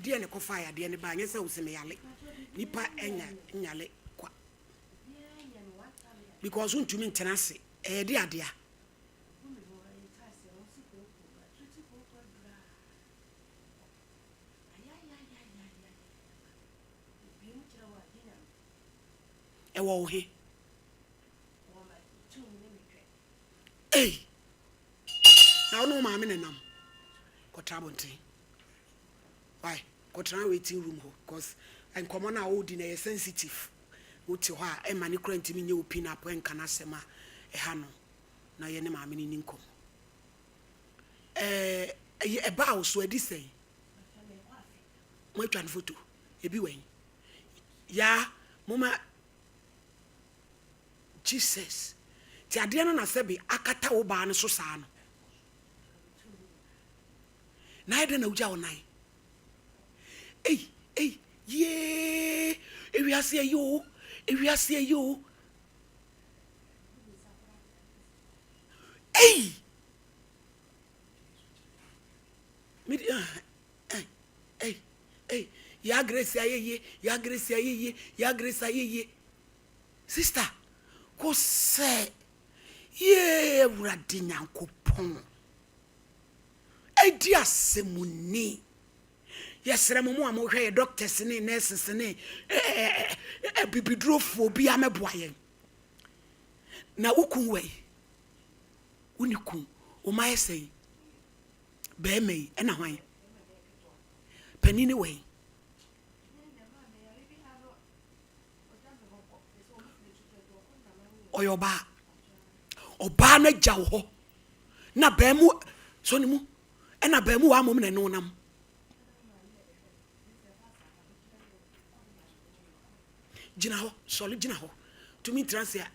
dear ne fire, dear ne bang, yes, I was a yale. Nipa enya nyale kwa. Because won't you mean tenacity? Dear. Ewo he. Hey. Now no mama nenam. Kotrabonte. Why? Kotra waiting room ho because and common na old in a sensitive. Uti hwa e mani kura ntimi nye opin apo enka na sema e ha no na ye ne mama ni nkom. E ba wo so adi sei. Mo twan photo. E bi wen. Ya mama Jesus. Ti ade no na sebi akata wo ba no so saa no. Na ide na uja onai. Hey, yeah. Ewiase yo. Hey. Hey. Ya grace ye. Sister, ko say ye wurade nyankopon. Edi asemuni. Yesere mo a mo hwe doctors ne nurses ne bibidrofo bi ameboa yen. Na ukun we. Unikun o ma yesei. Be me e na hwan. Panini we. Oyoba. Oba na jawo ho. Na be mu so ni mu. E na be mu wa mom ne no nam. Jina ho to me transia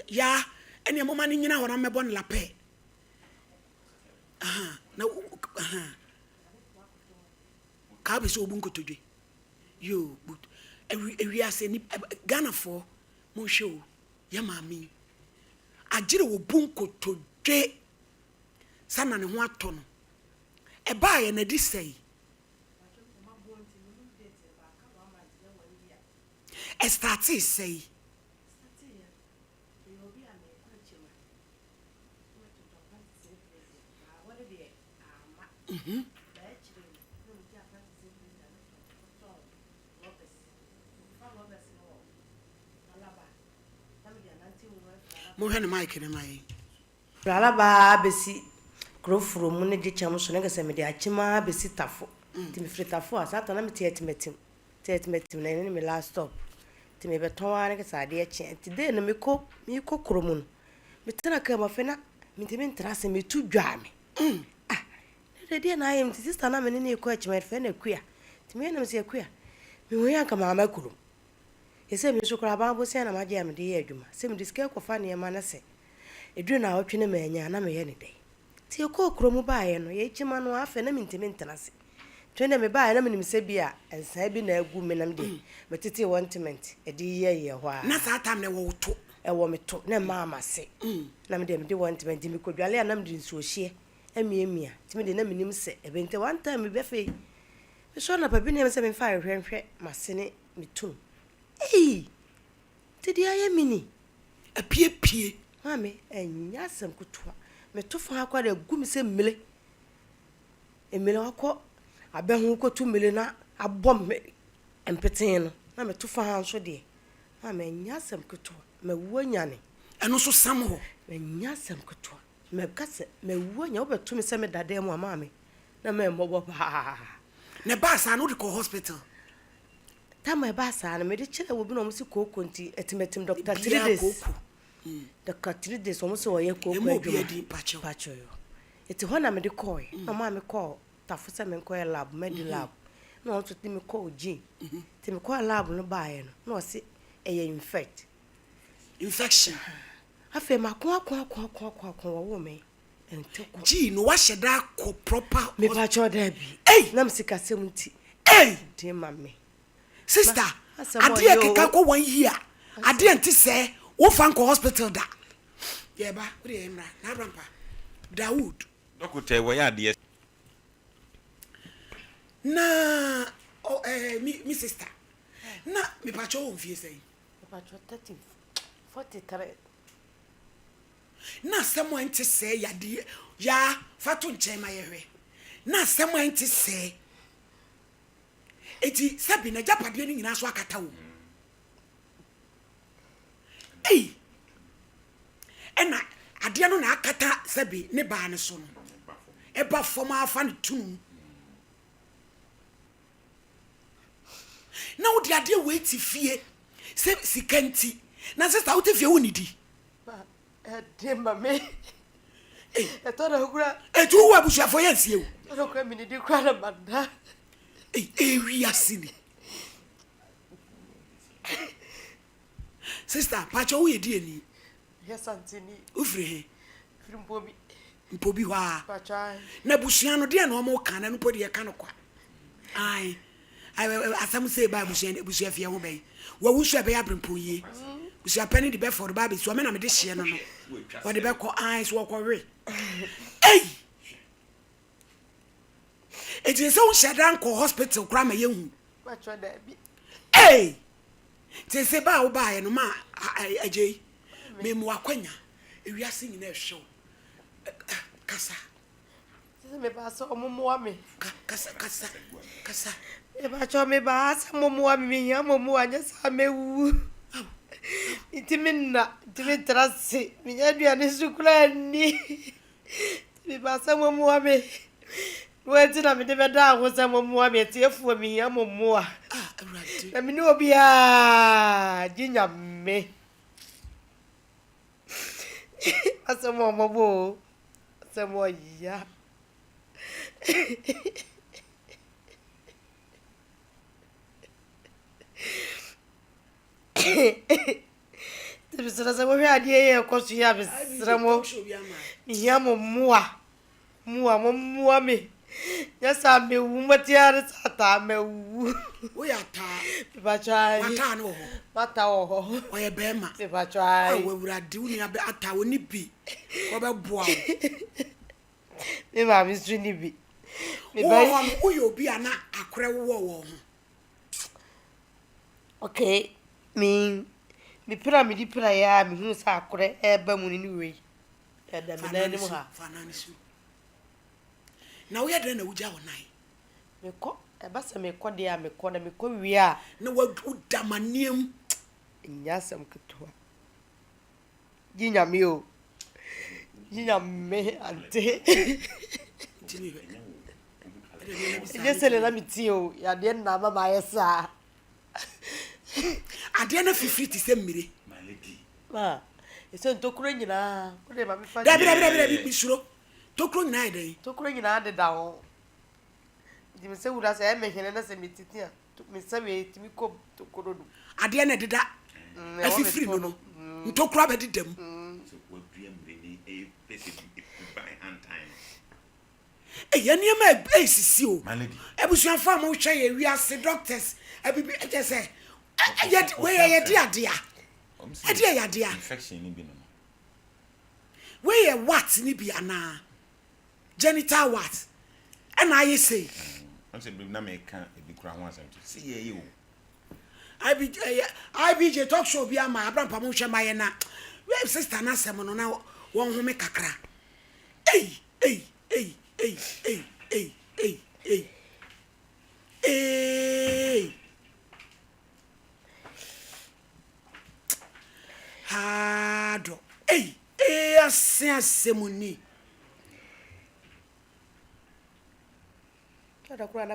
ya ene mama ni nyina ho na mebo na lape na ka be so obu nkotodwe yo but ewi ase ni Ghana for mo show ya mami agire obu nkotodwe sana ne ho ato no e ba ye na di sei Estati say. Mo hene mic ne mai. Alaba besi krofuro mu ne de cham so ne gese me de achima besi tafo. Ti me fritafo asata na me tietmetim na ne me last stop. Ti me beton ane ke sade e chen ti de no me ko kromu no me tena ka ma fe na me ti me ntrase me tu dwa me de na ayem ti sister na me ne ko achima fe na kua ti me na me se kua me wo yanka ma ma kuro ese me so kra ba bo se na ma je am de ye adwuma se me diske ko fa ne ma na se edru na otwe ne ma anya na me ye ne de ti ko kromu ba ye no ye chima no afa na me ti me ntrase twende me ba na me nimse bia ensa bi na agu me nam de metete wantement e di ye ho a Na sa tam ne wo to e wo me to na mama se na me de wantement mi kodwale na me de nsuo hie emiemia ti me de na me nimse e bente one time me be fe me so na papi ne me se me fa hwehwe masene me tum ti di aye mini pie mame enya sam kutua me to fa akwa de gu me se mmele emele akọ abehu ko 2 million na abom empeten no na me to fa hanso de na me nyasem keto me wonyane eno so sam ho me nyasem keto me kase me wonya obeto me se me dade mu ama me na me mbobo ba ne ba sa no de ko hospital ta me ba sa na me de kire wo bi no mo si kokonti etimetim Dr. 3 days Dr. 3 days o mo so ye koko pacho yo eti ho na me de call na ma me call tafusa me nko lab med lab no to ti me call gene ti me call lab no bae no se infection afa ma kwa wo me enteko gene wa sheda ko proper me pacho da bi na me sika semunti ti mame sister ade ekeka ko 1 year ade enti se wo fan ko hospital da ye ba wo de emra na rampa Dawood Dokute wo ya de na me sister na me pacho won fie sei me pacho 30 43 na someone to say ya de ya fatu nche ma yehwe na someone to say eti sabi na japade ni nyina so akata wo ena ade no na akata sabi ne ba ne so no eba foma afa ne tum na wo de ade we ti fie se sikanti na sister wo te fie wo ni di ba de mame eto na hukura etu wo abusua fo yansie wo no kwa mi ni di kwa na banda wi asini sister pacho wo ye di ani yes antini ufre he mpobi wa pacha na busua no de na omo kana no podi ye kana kwa ai asam say ba busua fie ho bai wa wusu ebe ya brempo yi busua pani de be for ba be so me na me de hye no no wa de be ko ai so ko we it is so shadan ko hospital kra ma yehu pacha da bi te se ba wo ba ye no ma ajei me mu akwanya ewiase nyina ehwe kasa me ba so momo me kasa e ba cho me ba sa momo me ya momo anya sa mewu itiminna dimitrasi minya duane sukula ni me ba sa momo me wati na me de beda ho sa momo me tiefu me ya momo awrade na me no bia ginya me asamo mobo asamo ya Tebisira sa wo hwe ade ye koso ya bisira mo ya momoa momoa me ya sa me wu matiare sata me wu wo ya ta ba chai mata no ho mata ho o ye be ma ba chai wo awrade wo ni abe ata wo ni bi wo be boa me ma mi su ni bi me wo ba wo yo bi ana akure wo ho okay mi pira mi di pira ya mi hu sa akure e ba mu ni we e da mi na ni mu ha fananisu na wo ye de na wuja wo nai me ko e ba se me ko de ya me ko na me ko wi a na wo damaniam nya sam ketwa ginya mi o ginya me ante tini je sele na mi ti o ya de na mama yesa ade na fifiri ti se mmire my lady ma ese ntokuro nyina ko de ma mi fa da bi bisuro tokro nyina ide tokuro nyina de da ho di me se wura se e me hene na se mi titia me se we ti mi ko tokuro du ade na deda afifiri no ntokro abedi dem so what dream really a face by hand time yani ma sisi o my lady ebusuan fa mo hwe ye wiase doctors abibi je se we ye dia ade ya dia infection ni bi no we ye what ni bi ana genital what and I say I'm say na me kan e bi kura ho asem see ye o IBJ talk show bi ama abram pa mo hwe ma ye na we sister na sem no na won ho me kakra hado asemuni kada kura na